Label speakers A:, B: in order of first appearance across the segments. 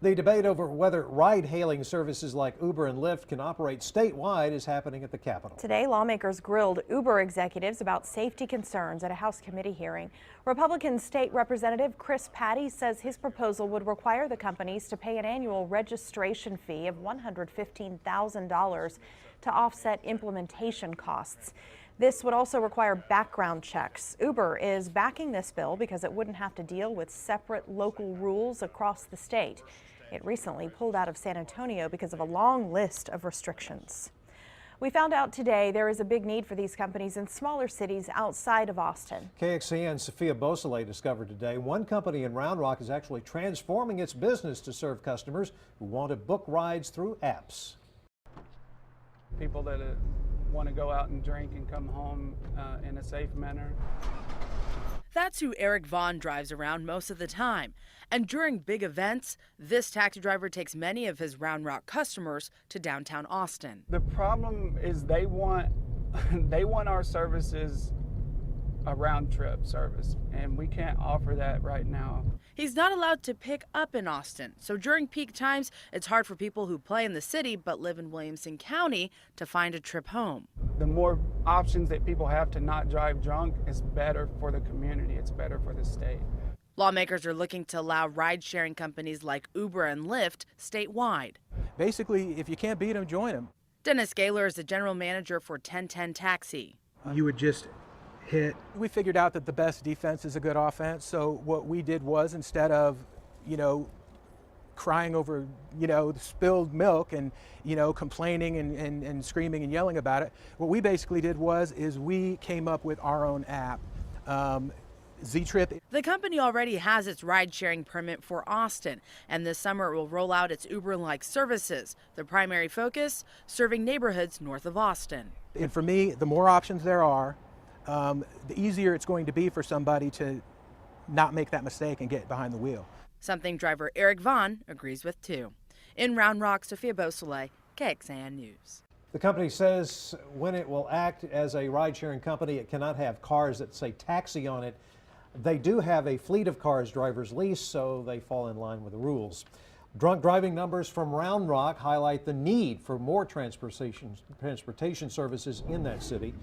A: The debate over whether ride-hailing services like Uber and Lyft can operate statewide is happening at the Capitol.
B: Today, lawmakers grilled Uber executives about safety concerns at a House committee hearing. Republican State Representative Chris Patty says his proposal would require the companies to pay an annual registration fee of $115,000 to offset implementation costs. This would also require background checks. Uber is backing this bill because it wouldn't have to deal with separate local rules across the state. It recently pulled out of San Antonio because of a long list of restrictions. We found out today there is a big need for these companies in smaller cities outside of Austin.
A: KXAN's Sophia Beausoleil discovered today one company in Round Rock is actually transforming its business to serve customers who want to book rides through apps.
C: People that want to go out and drink and come home in a safe manner.
D: That's who Eric Vaughn drives around most of the time. And during big events, this taxi driver takes many of his Round Rock customers to downtown Austin.
C: The problem is they want our services a round trip service, and we can't offer that right now.
D: He's not allowed to pick up in Austin, so during peak times, it's hard for people who play in the city but live in Williamson County to find a trip home.
C: The more options that people have to not drive drunk is better for the community. It's better for the state.
D: Lawmakers are looking to allow ride-sharing companies like Uber and Lyft statewide.
E: Basically, if you can't beat them, join them.
D: Dennis Gaylor is the general manager for 1010 Taxi.
F: You would just hit.
E: We figured out that the best defense is a good offense. So what we did was, instead of, crying over, spilled milk and, complaining and screaming and yelling about it, what we basically did is we came up with our own app. Z-Trip.
D: The company already has its ride-sharing permit for Austin, and this summer it will roll out its Uber-like services. The primary focus, serving neighborhoods north of Austin.
E: And for me, the more options there are, the easier it's going to be for somebody to not make that mistake and get behind the wheel.
D: Something driver Eric Vaughn agrees with too. In Round Rock, Sophia Beausoleil, KXAN News.
A: The company says when it will act as a ride-sharing company, it cannot have cars that say taxi on it. They do have a fleet of cars drivers lease, so they fall in line with the rules. Drunk driving numbers from Round Rock highlight the need for more transportation services in that city.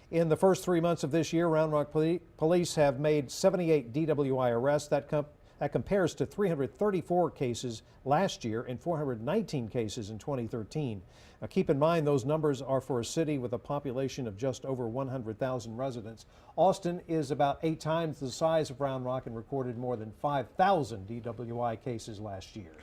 A: In the first 3 months of this year, Round Rock police have made 78 DWI arrests. That compares to 334 cases last year and 419 cases in 2013. Now, keep in mind those numbers are for a city with a population of just over 100,000 residents. Austin is about 8 times the size of Round Rock and recorded more than 5,000 DWI cases last year.